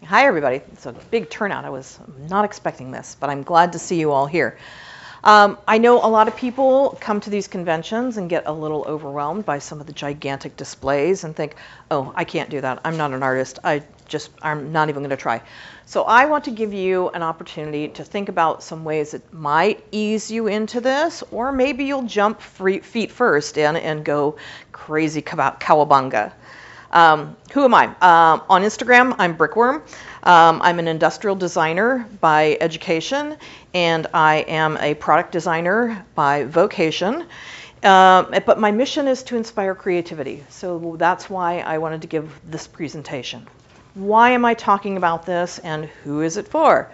Hi, everybody. It's a big turnout. I was not expecting this, but I'm glad to see you all here. I know a lot of people come to these conventions and get a little overwhelmed by some of the gigantic displays and think, oh, I can't do that. I'm not an artist. I'm not even going to try. So I want to give you an opportunity to think about some ways that might ease you into this, or maybe you'll jump feet first in and go crazy cowabunga. Who am I? On Instagram, I'm Brickworm. I'm an industrial designer by education, and I am a product designer by vocation. But my mission is to inspire creativity. So that's why I wanted to give this presentation. Why am I talking about this, and who is it for?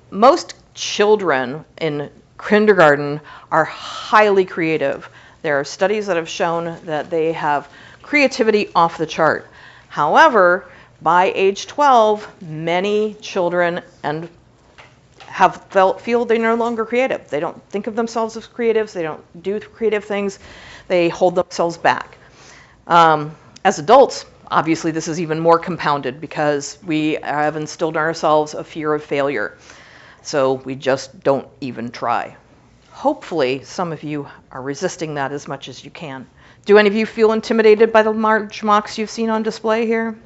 Most children in kindergarten are highly creative. There are studies that have shown that they have creativity off the chart. However, by age 12, many children feel they're no longer creative. They don't think of themselves as creatives. They don't do creative things. They hold themselves back. As adults, obviously this is even more compounded because we have instilled in ourselves a fear of failure. So we just don't even try. Hopefully, some of you are resisting that as much as you can. Do any of you feel intimidated by the large MOCs you've seen on display here?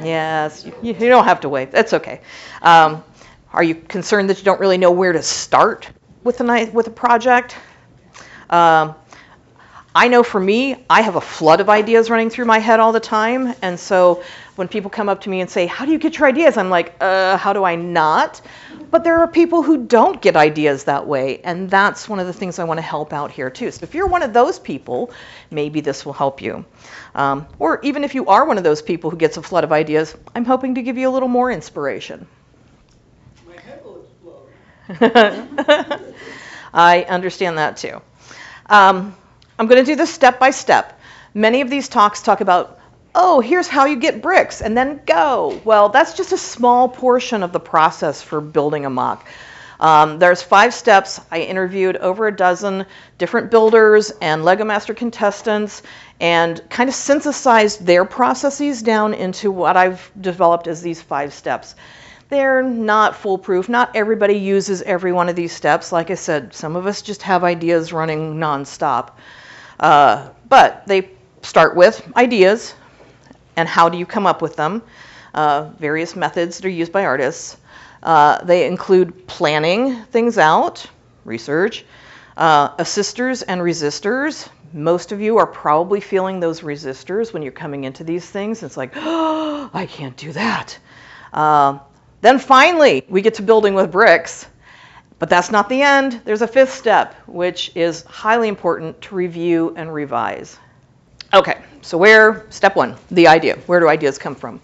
Yes. You don't have to wave. That's okay. Are you concerned that you don't really know where to start with a project? I know for me, I have a flood of ideas running through my head all the time. And so when people come up to me and say, how do you get your ideas? I'm like, how do I not? But there are people who don't get ideas that way. And that's one of the things I want to help out here too. So if you're one of those people, maybe this will help you. Or even if you are one of those people who gets a flood of ideas, I'm hoping to give you a little more inspiration. My head will explode. I understand that too. I'm going to do this step by step. Many of these talks talk about, oh, here's how you get bricks and then go. Well, that's just a small portion of the process for building a MOC. There's 5 steps. I interviewed over a dozen different builders and Lego Master contestants and kind of synthesized their processes down into what I've developed as these 5 steps. They're not foolproof. Not everybody uses every one of these steps. Like I said, some of us just have ideas running nonstop. But they start with ideas and how do you come up with them, various methods that are used by artists. They include planning things out, research, assisters and resistors. Most of you are probably feeling those resistors when you're coming into these things. It's like, oh, I can't do that. Then finally, we get to building with bricks. But that's not the end. There's a 5th step, which is highly important to review and revise. Okay, so step 1, the idea. Where do ideas come from?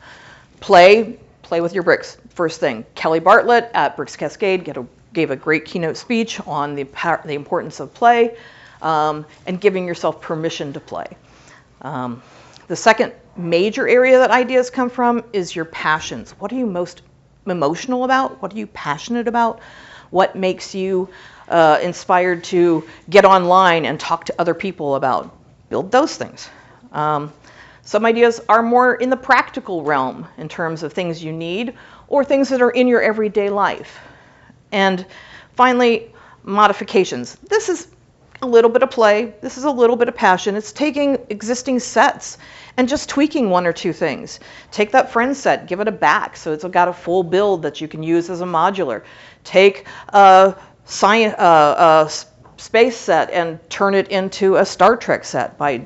Play with your bricks. First thing, Kelly Bartlett at Bricks Cascade gave a great keynote speech on the importance of play and giving yourself permission to play. The second major area that ideas come from is your passions. What are you most emotional about? What are you passionate about? What makes you inspired to get online and talk to other people about? Build those things. Some ideas are more in the practical realm in terms of things you need or things that are in your everyday life. And finally, modifications. This is a little bit of play. This is a little bit of passion. It's taking existing sets and just tweaking 1 or 2 things. Take that friend set, give it a back so it's got a full build that you can use as a modular. Take a space set and turn it into a Star Trek set by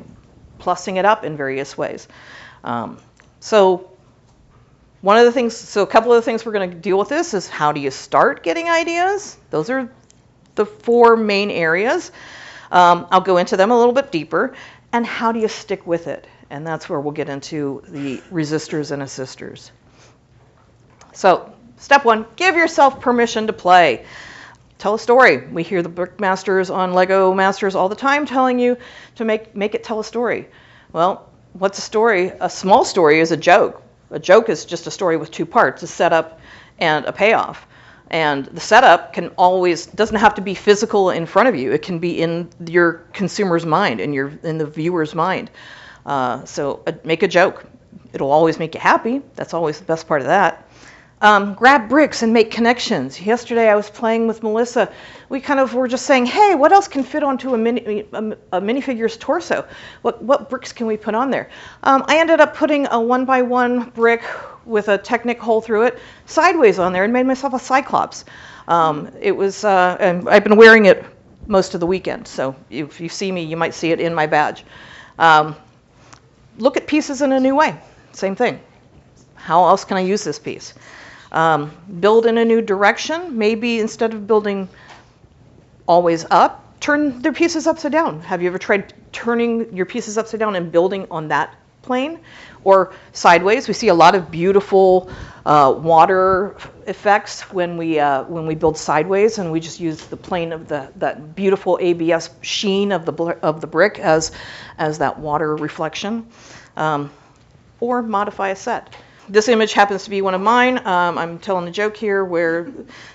plussing it up in various ways. So a couple of the things we're going to deal with this is how do you start getting ideas? Those are the 4 main areas. I'll go into them a little bit deeper. And how do you stick with it? And that's where we'll get into the resistors and assisters. So step 1, give yourself permission to play. Tell a story. We hear the Brick Masters on Lego Masters all the time telling you to make it tell a story. Well, what's a story? A small story is a joke. A joke is just a story with 2 parts, a setup and a payoff. And the setup doesn't have to be physical in front of you. It can be in your consumer's mind, in the viewer's mind. So make a joke. It'll always make you happy. That's always the best part of that. Grab bricks and make connections. Yesterday I was playing with Melissa. We kind of were just saying, hey, what else can fit onto a minifigure's torso? What bricks can we put on there? I ended up putting a 1x1 brick with a Technic hole through it sideways on there and made myself a Cyclops. And I've been wearing it most of the weekend, so if you see me, you might see it in my badge. Look at pieces in a new way. Same thing. How else can I use this piece? Build in a new direction. Maybe instead of building always up, turn their pieces upside down. Have you ever tried turning your pieces upside down and building on that plane? Or sideways. We see a lot of beautiful water effects when we build sideways, and we just use the plane of that beautiful ABS sheen of the brick as that water reflection, or modify a set. This image happens to be one of mine. I'm telling a joke here where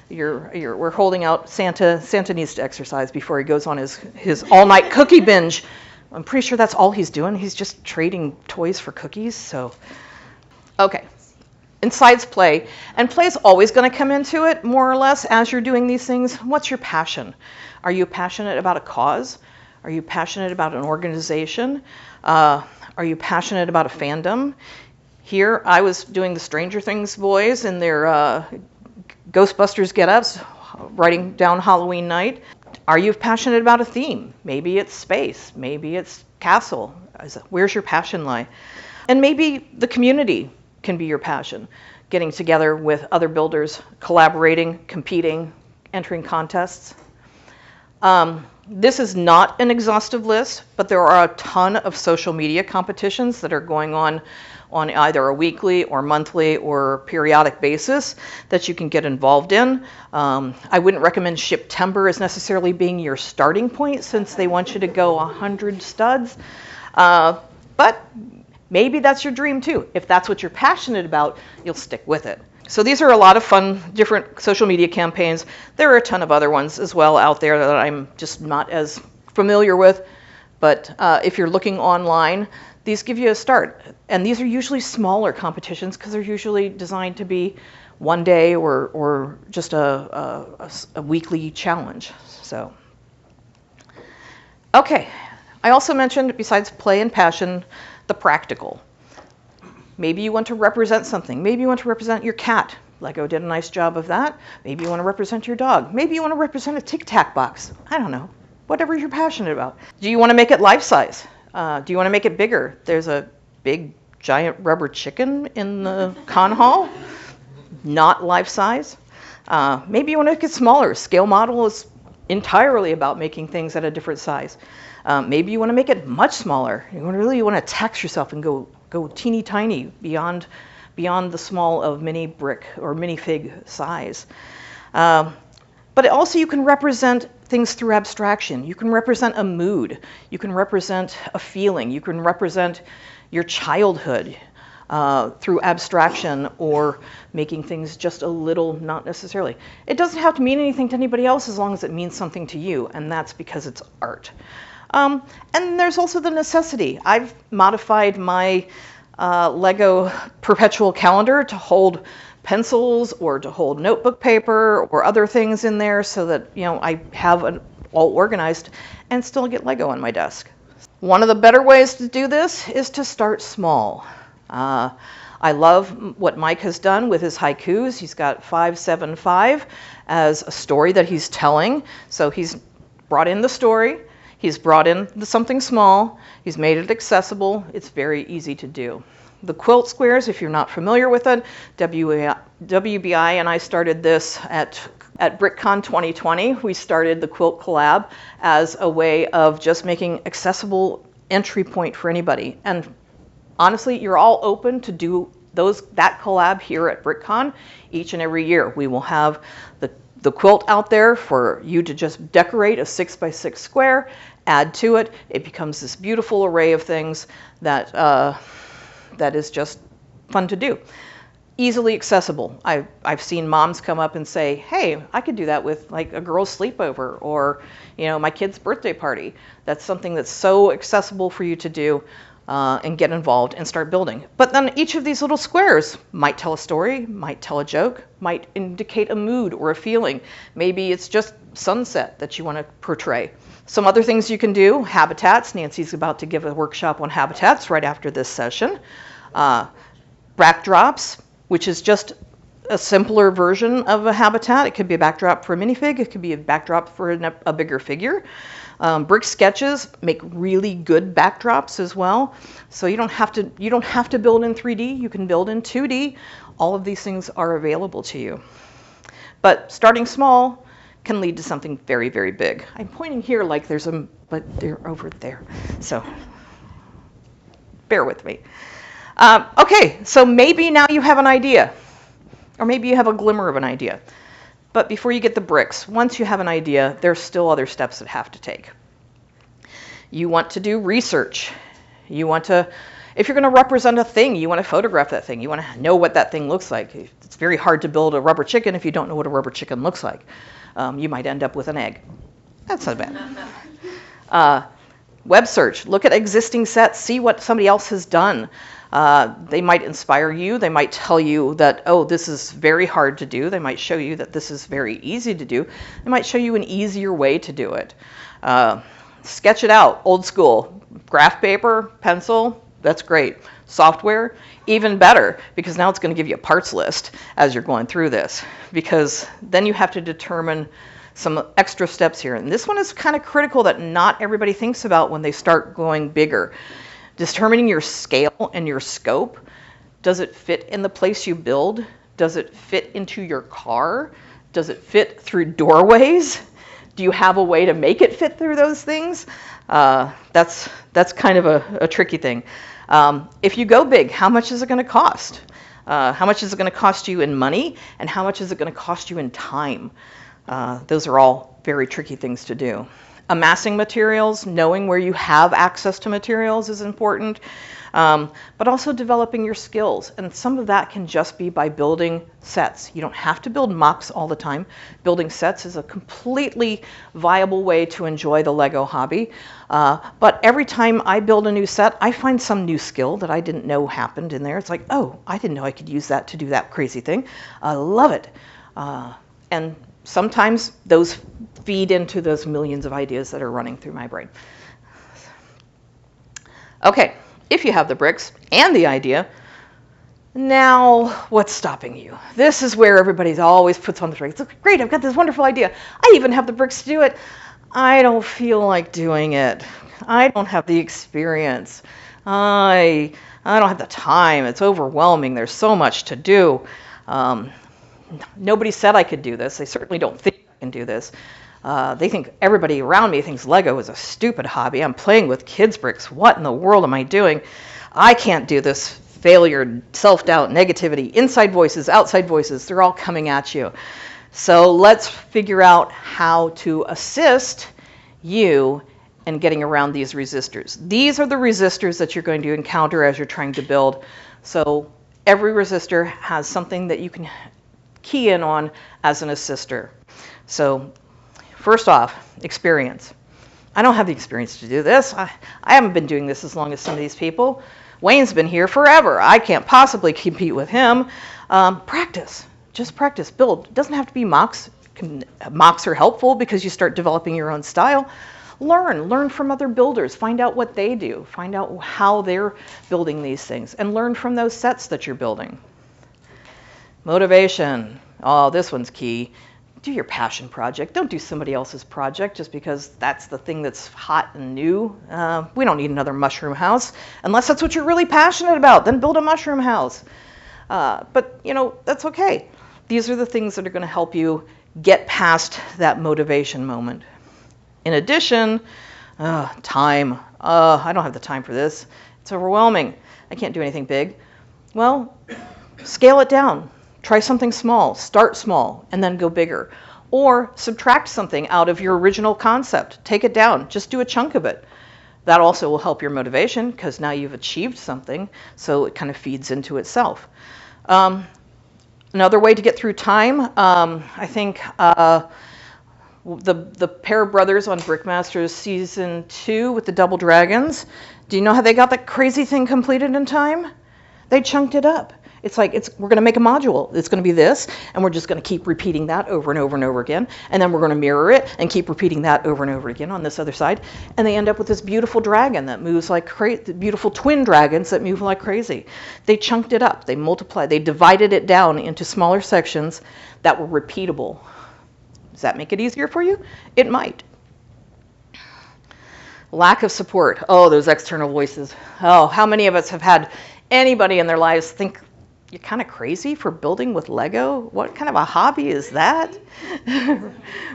we're holding out Santa. Santa needs to exercise before he goes on his all-night cookie binge. I'm pretty sure that's all he's doing. He's just trading toys for cookies. So, okay. Besides play, and play is always going to come into it more or less as you're doing these things. What's your passion? Are you passionate about a cause? Are you passionate about an organization? Are you passionate about a fandom? Here, I was doing the Stranger Things boys in their Ghostbusters get-ups, writing down Halloween night. Are you passionate about a theme? Maybe it's space. Maybe it's castle. Where's your passion lie? And maybe the community can be your passion. Getting together with other builders, collaborating, competing, entering contests. This is not an exhaustive list, but there are a ton of social media competitions that are going on either a weekly or monthly or periodic basis that you can get involved in. I wouldn't recommend Shiptember as necessarily being your starting point, since they want you to go 100 studs. But maybe that's your dream too. If that's what you're passionate about, you'll stick with it. So these are a lot of fun, different social media campaigns. There are a ton of other ones as well out there that I'm just not as familiar with. But if you're looking online, these give you a start. And these are usually smaller competitions because they're usually designed to be one day or just a weekly challenge. So, okay. I also mentioned, besides play and passion, the practical. Maybe you want to represent something. Maybe you want to represent your cat. Lego did a nice job of that. Maybe you want to represent your dog. Maybe you want to represent a Tic Tac box. I don't know. Whatever you're passionate about. Do you want to make it life size? Do you want to make it bigger? There's a big, giant rubber chicken in the con hall. Not life size. Maybe you want to make it smaller. Scale model is entirely about making things at a different size. Maybe you want to make it much smaller. You really want to tax yourself and go teeny tiny beyond the small of mini brick or minifig size. But also you can represent things through abstraction. You can represent a mood. You can represent a feeling. You can represent your childhood through abstraction or making things just a little, not necessarily. It doesn't have to mean anything to anybody else as long as it means something to you, and that's because it's art. And there's also the necessity. I've modified my Lego perpetual calendar to hold pencils or to hold notebook paper or other things in there so that, I have it all organized and still get Lego on my desk. One of the better ways to do this is to start small. I love what Mike has done with his haikus. He's got 575 as a story that he's telling. So he's brought in the story. He's brought in something small. He's made it accessible. It's very easy to do. The quilt squares, if you're not familiar with it, WBI and I started this at BrickCon 2020. We started the quilt collab as a way of just making accessible entry point for anybody. And honestly, you're all open to do that collab here at BrickCon each and every year. We will have the quilt out there for you to just decorate a 6x6 square, add to it. It becomes this beautiful array of things that is just fun to do. Easily accessible. I've seen moms come up and say, hey, I could do that with like a girl's sleepover or my kid's birthday party. That's something that's so accessible for you to do. and get involved and start building. But then each of these little squares might tell a story, might tell a joke, might indicate a mood or a feeling. Maybe it's just sunset that you want to portray. Some other things you can do, habitats. Nancy's about to give a workshop on habitats right after this session. Backdrops, which is just a simpler version of a habitat. It could be a backdrop for a minifig. It could be a backdrop for a bigger figure. Brick sketches make really good backdrops as well. So you don't have to build in 3D. You can build in 2D. All of these things are available to you. But starting small can lead to something very, very big. I'm pointing here like but they're over there. So bear with me. Okay, so maybe now you have an idea, or maybe you have a glimmer of an idea. But before you get the bricks, once you have an idea, there's still other steps that have to take. You want to do research. You want to, if you're going to represent a thing, you want to photograph that thing. You want to know what that thing looks like. It's very hard to build a rubber chicken if you don't know what a rubber chicken looks like. You might end up with an egg. That's not bad. Web search. Look at existing sets. See what somebody else has done. They might inspire you. They might tell you that, oh, this is very hard to do. They might show you that this is very easy to do. They might show you an easier way to do it. Sketch it out, old school. Graph paper, pencil, that's great. Software, even better, because now it's going to give you a parts list as you're going through this, because then you have to determine some extra steps here. And this one is kind of critical that not everybody thinks about when they start going bigger. Determining your scale and your scope. Does it fit in the place you build? Does it fit into your car? Does it fit through doorways? Do you have a way to make it fit through those things? That's kind of a tricky thing. If you go big, how much is it going to cost? How much is it going to cost you in money? And how much is it going to cost you in time? Those are all very tricky things to do. Amassing materials, knowing where you have access to materials is important, but also developing your skills. And some of that can just be by building sets. You don't have to build MOCs all the time. Building sets is a completely viable way to enjoy the Lego hobby. But every time I build a new set, I find some new skill that I didn't know happened in there. It's like, oh, I didn't know I could use that to do that crazy thing. I love it. And sometimes those feed into those millions of ideas that are running through my brain. Okay, if you have the bricks and the idea, now what's stopping you? This is where everybody always puts on the brakes. Great, I've got this wonderful idea. I even have the bricks to do it. I don't feel like doing it. I don't have the experience. I don't have the time. It's overwhelming. There's so much to do. Nobody said I could do this. They certainly don't think I can do this. They think, everybody around me thinks Lego is a stupid hobby. I'm playing with kids' bricks. What in the world am I doing? I can't do this. Failure, self-doubt, negativity, inside voices, outside voices, they're all coming at you. So let's figure out how to assist you in getting around these resistors. These are the resistors that you're going to encounter as you're trying to build. So every resistor has something that you can key in on as an assister. So first off, experience. I don't have the experience to do this. I haven't been doing this as long as some of these people. Wayne's been here forever. I can't possibly compete with him. Practice. Just practice. Build. It doesn't have to be MOCs. MOCs are helpful because you start developing your own style. Learn from other builders. Find out what they do. Find out how they're building these things. And learn from those sets that you're building. Motivation. Oh, this one's key. Do your passion project. Don't do somebody else's project just because that's the thing that's hot and new. We don't need another mushroom house. Unless that's what you're really passionate about, then build a mushroom house. But, that's okay. These are the things that are going to help you get past that motivation moment. In addition, time. I don't have the time for this. It's overwhelming. I can't do anything big. Well, scale it down. Try something small, start small, and then go bigger. Or subtract something out of your original concept. Take it down, just do a chunk of it. That also will help your motivation because now you've achieved something, so it kind of feeds into itself. Another way to get through time, I think the pair of brothers on Brickmasters Season 2 with the Double Dragons Do you know how they got that crazy thing completed in time? They chunked it up. It's like, we're going to make a module. It's going to be this, and we're just going to keep repeating that over and over and over again. And then we're going to mirror it and keep repeating that over and over again on this other side. And they end up with this beautiful dragon that moves like crazy, beautiful twin dragons that move like crazy. They chunked it up. They multiplied. They divided it down into smaller sections that were repeatable. Does that make it easier for you? It might. Lack of support. Oh, those external voices. Oh, how many of us have had anybody in their lives think, you're kind of crazy for building with Lego? What kind of a hobby is that?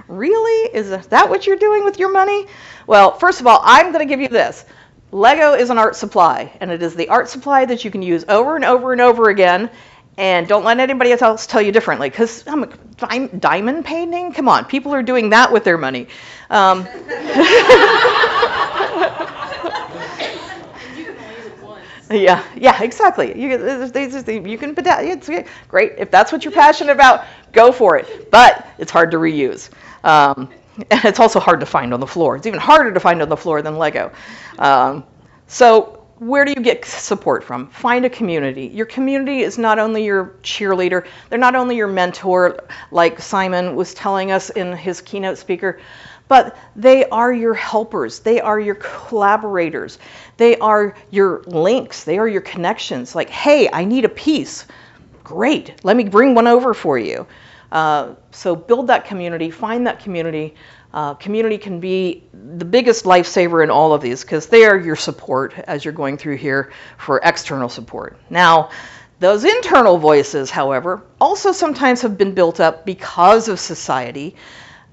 Really? Is that what you're doing with your money? Well, first of all, I'm going to give you this. Lego is an art supply, and it is the art supply that you can use over and over and over again, and don't let anybody else tell you differently, because diamond painting? Come on, people are doing that with their money. Yeah, exactly. You can, it's great. If that's what you're passionate about, go for it. But it's hard to reuse. And it's also hard to find on the floor. It's even harder to find on the floor than Lego. So where do you get support from? Find a community. Your community is not only your cheerleader, they're not only your mentor, like Simon was telling us in his keynote speaker, but they are your helpers. They are your collaborators. They are your links. They are your connections. Like, hey, I need a piece. Great. Let me bring one over for you. So build that community. Find that community. Community can be the biggest lifesaver in all of these because they are your support as you're going through here for external support. Now, those internal voices, however, also sometimes have been built up because of society.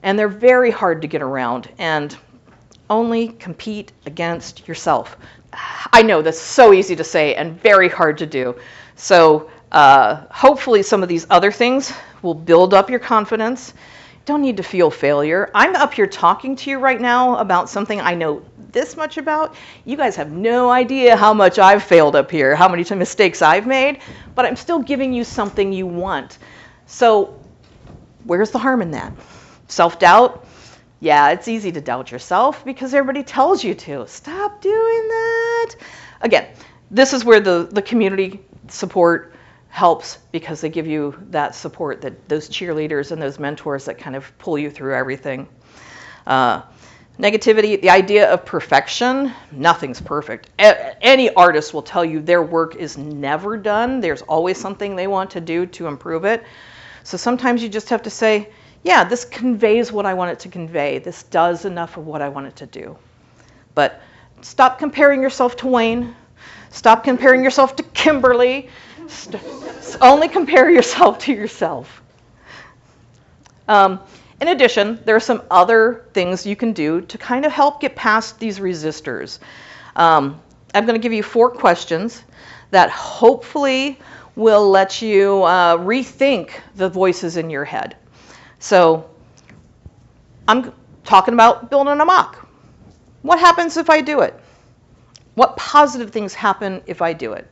And they're very hard to get around, and only compete against yourself. I know that's so easy to say and very hard to do. So hopefully some of these other things will build up your confidence. Don't need to feel failure. I'm up here talking to you right now about something I know this much about. You guys have no idea how much I've failed up here, how many mistakes I've made, but I'm still giving you something you want. So where's the harm in that? Self-doubt? Yeah, it's easy to doubt yourself because everybody tells you to. Stop doing that. Again, this is where the community support helps because they give you that support, that those cheerleaders and those mentors that kind of pull you through everything. Negativity, the idea of perfection, nothing's perfect. Any artist will tell you their work is never done. There's always something they want to do to improve it. So sometimes you just have to say, yeah, this conveys what I want it to convey. This does enough of what I want it to do. But stop comparing yourself to Wayne. Stop comparing yourself to Kimberly. Only compare yourself to yourself. In addition, there are some other things you can do to kind of help get past these resistors. I'm going to give you 4 questions that hopefully will let you rethink the voices in your head. So I'm talking about building a mock. What happens if I do it? What positive things happen if I do it?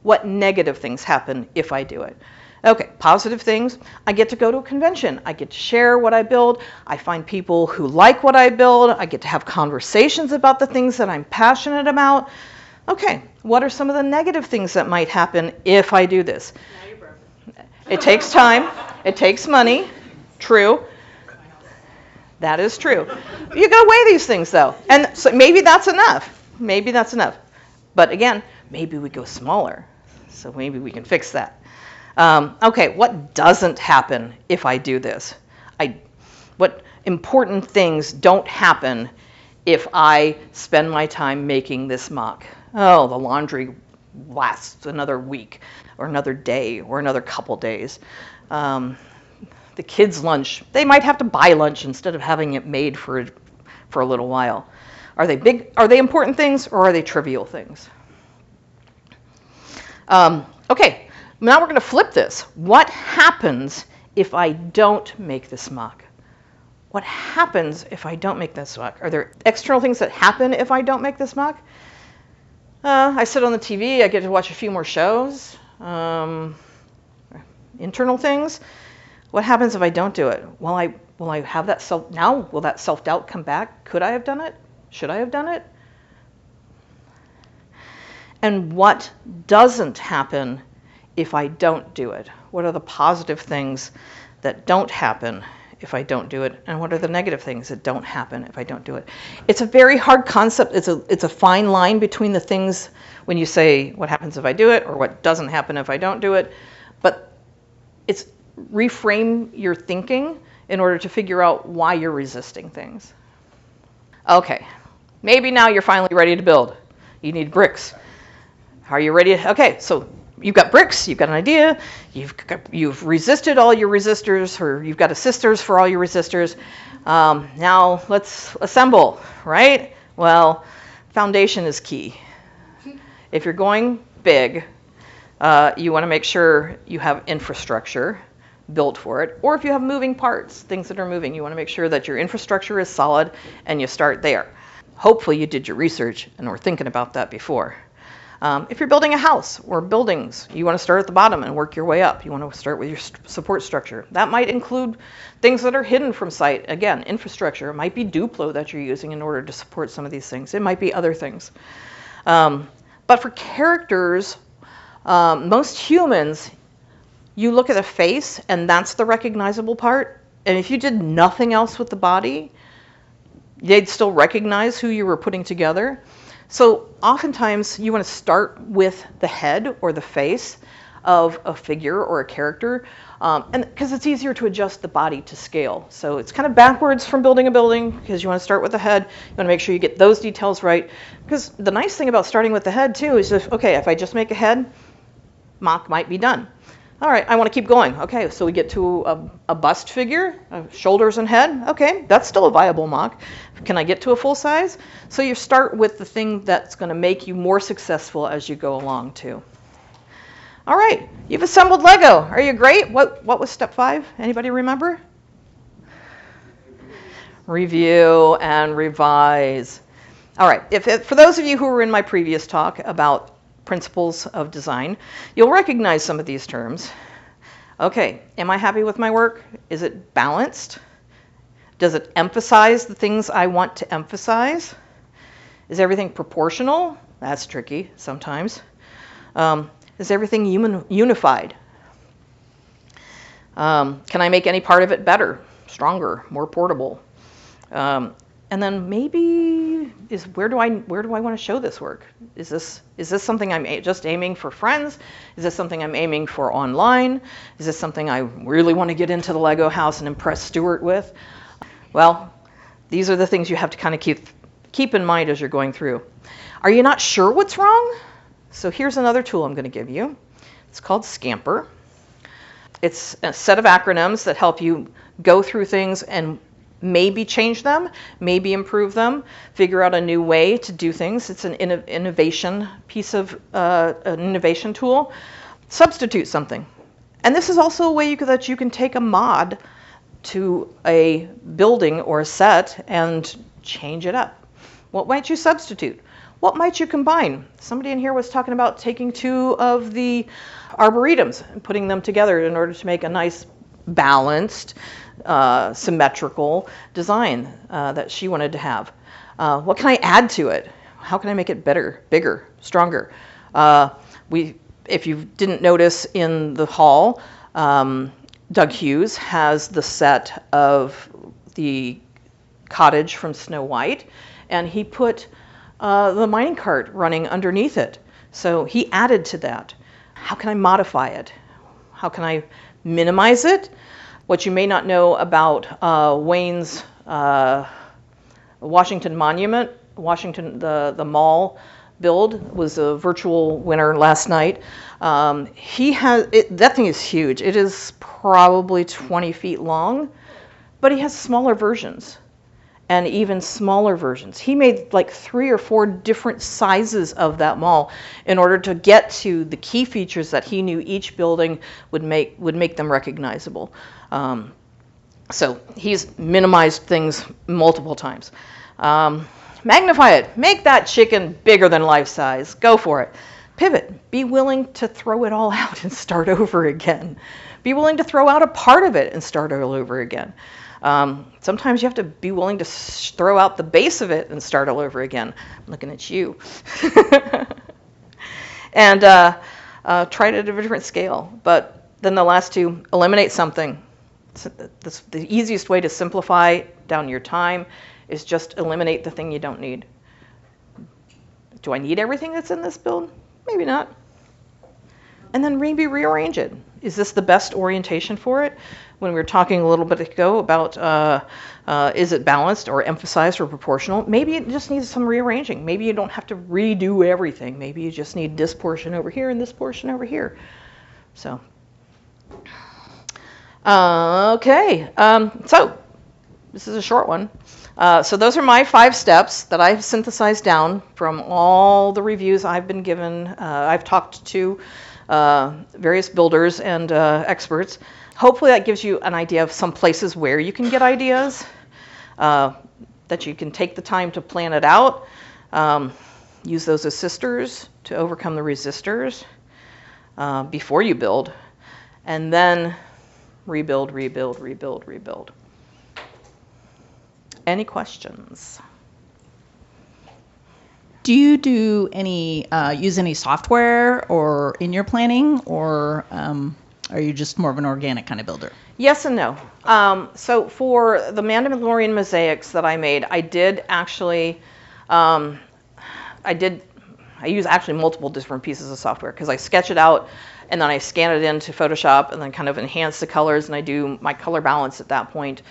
What negative things happen if I do it? Okay, positive things. I get to go to a convention. I get to share what I build. I find people who like what I build. I get to have conversations about the things that I'm passionate about. Okay, what are some of the negative things that might happen if I do this? Now you're broken. It takes time. It takes money. True. That is true. You gotta weigh these things though. And so maybe that's enough. Maybe that's enough. But again, maybe we go smaller. So maybe we can fix that. Okay, what doesn't happen if I do this? What important things don't happen if I spend my time making this mock? Oh, the laundry lasts another week or another day or another couple days. The kids' lunch, they might have to buy lunch instead of having it made for a little while. Are they important things or are they trivial things? Okay, now we're going to flip this. What happens if I don't make this mock? What happens if I don't make this mock? Are there external things that happen if I don't make this mock? I sit on the TV, I get to watch a few more shows. Internal things. What happens if I don't do it? Will I have that will that self-doubt come back? Could I have done it? Should I have done it? And what doesn't happen if I don't do it? What are the positive things that don't happen if I don't do it? And what are the negative things that don't happen if I don't do it? It's a very hard concept. It's a fine line between the things when you say what happens if I do it or what doesn't happen if I don't do it. But it's reframe your thinking in order to figure out why you're resisting things. Okay, maybe now you're finally ready to build. You need bricks. Are you ready? Okay, so you've got bricks, you've got an idea, you've resisted all your resistors, or you've got assistors for all your resistors. Now let's assemble, right? Well, foundation is key. If you're going big, you want to make sure you have infrastructure built for it, or if you have moving parts, things that are moving, you want to make sure that your infrastructure is solid and you start there. Hopefully you did your research and were thinking about that before. If you're building a house or buildings, you want to start at the bottom and work your way up. You want to start with your support structure. That might include things that are hidden from sight. Again, infrastructure. It might be Duplo that you're using in order to support some of these things. It might be other things. But for characters, most humans, you look at a face and that's the recognizable part. And if you did nothing else with the body, they'd still recognize who you were putting together. So oftentimes you want to start with the head or the face of a figure or a character, and because it's easier to adjust the body to scale. So it's kind of backwards from building a building because you want to start with the head. You want to make sure you get those details right. Because the nice thing about starting with the head too is if I just make a head, MOC might be done. All right, I want to keep going. Okay, so we get to a bust figure, shoulders and head. Okay, that's still a viable MOC. Can I get to a full size? So you start with the thing that's going to make you more successful as you go along too. All right, you've assembled Lego. Are you great? What was step 5? Anybody remember? Review and revise. All right, for those of you who were in my previous talk about principles of design, you'll recognize some of these terms. Okay, am I happy with my work? Is it balanced? Does it emphasize the things I want to emphasize? Is everything proportional? That's tricky sometimes. Is everything unified? Can I make any part of it better, stronger, more portable? And then maybe where do I want to show this work? Is this something I'm just aiming for friends? Is this something I'm aiming for online? Is this something I really want to get into the Lego house and impress Stuart with? Well, these are the things you have to kind of keep in mind as you're going through. Are you not sure what's wrong? So here's another tool I'm going to give you. It's called Scamper. It's a set of acronyms that help you go through things and maybe change them, maybe improve them, figure out a new way to do things. It's an innovation piece of an innovation tool. Substitute something. And this is also a way that you can take a mod to a building or a set and change it up. What might you substitute? What might you combine? Somebody in here was talking about taking 2 of the arboretums and putting them together in order to make a nice balanced, symmetrical design that she wanted to have. What can I add to it? How can I make it better, bigger, stronger? If you didn't notice in the hall, Doug Hughes has the set of the cottage from Snow White, and he put the mining cart running underneath it. So he added to that. How can I modify it? How can I minimize it? What you may not know about Wayne's Washington Monument, the mall build was a virtual winner last night. That thing is huge. It is probably 20 feet long, but he has smaller versions and even smaller versions. He made like 3 or 4 different sizes of that mall in order to get to the key features that he knew each building would make them recognizable. So he's minimized things multiple times. Magnify it. Make that chicken bigger than life size. Go for it. Pivot. Be willing to throw it all out and start over again. Be willing to throw out a part of it and start all over again. Sometimes you have to be willing to throw out the base of it and start all over again. I'm looking at you. And try it at a different scale. But then the last two, eliminate something. The easiest way to simplify down your time is just eliminate the thing you don't need. Do I need everything that's in this build? Maybe not. And then maybe rearrange it. Is this the best orientation for it? When we were talking a little bit ago about is it balanced or emphasized or proportional, maybe it just needs some rearranging. Maybe you don't have to redo everything. Maybe you just need this portion over here and this portion over here. So, okay. So this is a short one. So those are my 5 steps that I've synthesized down from all the reviews I've been given. I've talked to various builders and experts. Hopefully that gives you an idea of some places where you can get ideas, that you can take the time to plan it out, use those assisters to overcome the resistors before you build, and then rebuild, rebuild, rebuild, rebuild. Any questions? Do you do any use any software or in your planning, or are you just more of an organic kind of builder? Yes and no. So for the Mandalorian mosaics that I made, I did actually, I use actually multiple different pieces of software because I sketch it out and then I scan it into Photoshop and then kind of enhance the colors, and I do my color balance at that point.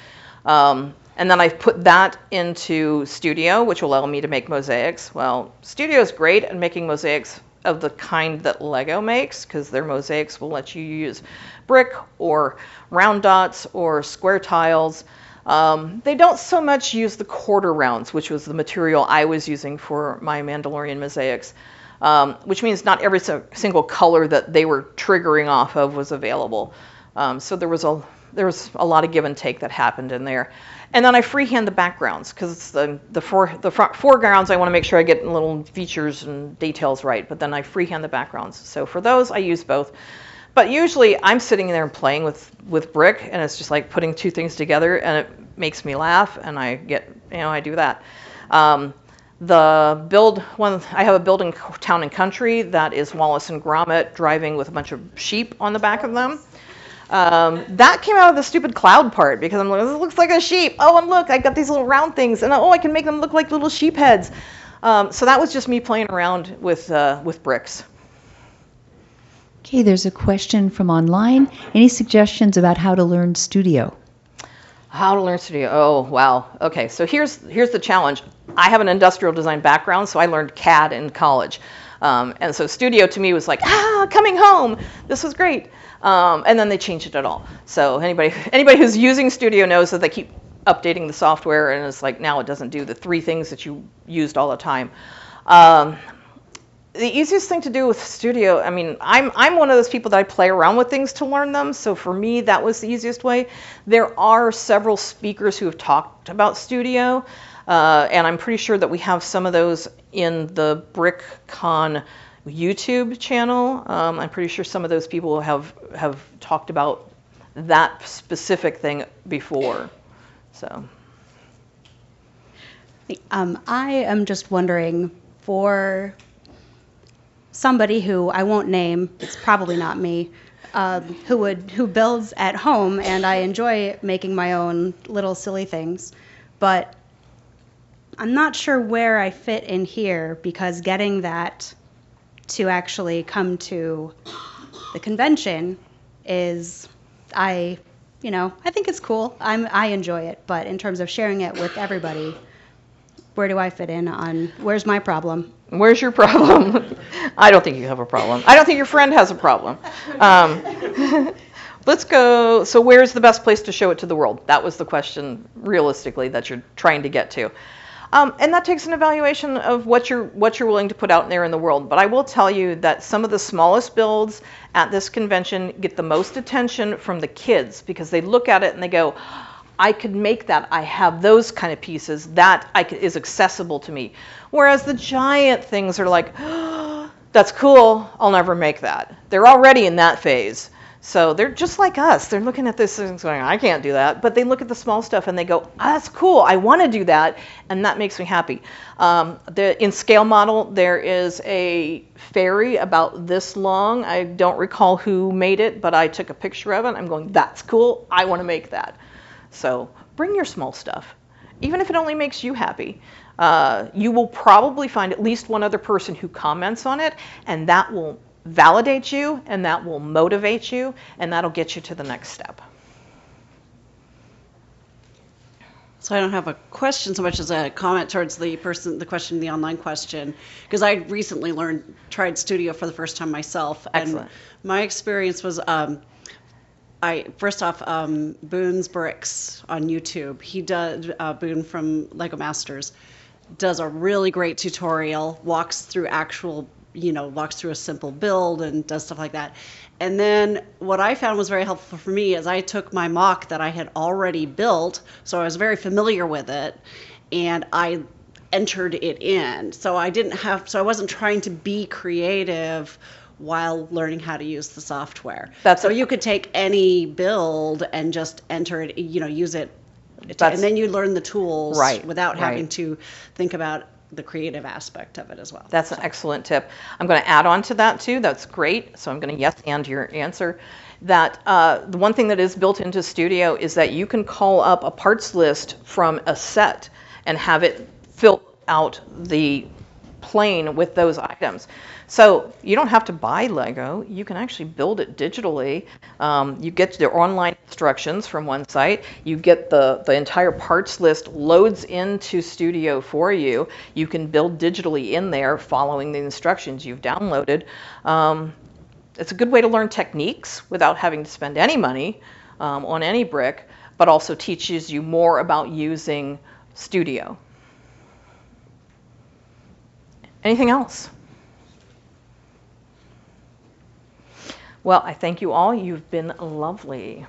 And then I put that into Studio, which will allow me to make mosaics. Well, Studio is great at making mosaics of the kind that Lego makes, because their mosaics will let you use brick or round dots or square tiles. They don't so much use the quarter rounds, which was the material I was using for my Mandalorian mosaics, which means not every single color that they were triggering off of was available. So there was a lot of give and take that happened in there. And then I freehand the backgrounds, because the front foregrounds I want to make sure I get little features and details right, but then I freehand the backgrounds. So for those I use both. But usually I'm sitting there and playing with brick, and it's just like putting two things together, and it makes me laugh, and I do that. The build one, I have a build in Town and Country that is Wallace and Gromit driving with a bunch of sheep on the back of them. That came out of the stupid cloud part, because I'm like, this looks like a sheep. Oh, and look, I got these little round things, and I can make them look like little sheep heads. So that was just me playing around with bricks. Okay, there's a question from online. Any suggestions about how to learn Studio? How to learn Studio? Oh, wow. Okay, so here's the challenge. I have an industrial design background, so I learned CAD in college. And so Studio to me was like, coming home. This was great. And then they changed it at all. So anybody who's using Studio knows that they keep updating the software, and it's like now it doesn't do the 3 things that you used all the time. The easiest thing to do with Studio, I mean, I'm one of those people that I play around with things to learn them. So for me, that was the easiest way. There are several speakers who have talked about Studio, and I'm pretty sure that we have some of those in the BrickCon YouTube channel. I'm pretty sure some of those people have talked about that specific thing before. So I am just wondering, for somebody who I won't name, it's probably not me, who builds at home, and I enjoy making my own little silly things, but I'm not sure where I fit in here, because getting that to actually come to the convention is, I think it's cool. I enjoy it, but in terms of sharing it with everybody, where do I fit in on, where's my problem? Where's your problem? I don't think you have a problem. I don't think your friend has a problem. Let's go. So where's the best place to show it to the world? That was the question, realistically, that you're trying to get to. And that takes an evaluation of what you're willing to put out there in the world. But I will tell you that some of the smallest builds at this convention get the most attention from the kids, because they look at it and they go, I could make that. I have those kind of pieces. That is accessible to me. Whereas the giant things are like, that's cool. I'll never make that. They're already in that phase. So they're just like us. They're looking at this and going, I can't do that. But they look at the small stuff and they go, that's cool. I want to do that. And that makes me happy. In scale model, there is a fairy about this long. I don't recall who made it, but I took a picture of it. I'm going, that's cool. I want to make that. So bring your small stuff, even if it only makes you happy. You will probably find at least one other person who comments on it, and that will validate you, and that will motivate you, and that'll get you to the next step. So I don't have a question so much as a comment towards the question, the online question, because I recently tried Studio for the first time myself. Excellent. And my experience was, Boone's Bricks on YouTube. He does, Boone from Lego Masters, does a really great tutorial, walks through a simple build and does stuff like that. And then what I found was very helpful for me is I took my mock that I had already built, so I was very familiar with it, and I entered it in. So I wasn't trying to be creative while learning how to use the software. You could take any build and just enter it, use it, and then you learn the tools without having to think about the creative aspect of it as well. That's an excellent tip. I'm going to add on to that too. That's great. So I'm going to yes and your answer. That the one thing that is built into Studio is that you can call up a parts list from a set and have it fill out the plane with those items. So you don't have to buy Lego. You can actually build it digitally. You get their online instructions from one site. You get the entire parts list loads into Studio for you. You can build digitally in there following the instructions you've downloaded. It's a good way to learn techniques without having to spend any money on any brick, but also teaches you more about using Studio. Anything else? Well, I thank you all. You've been lovely.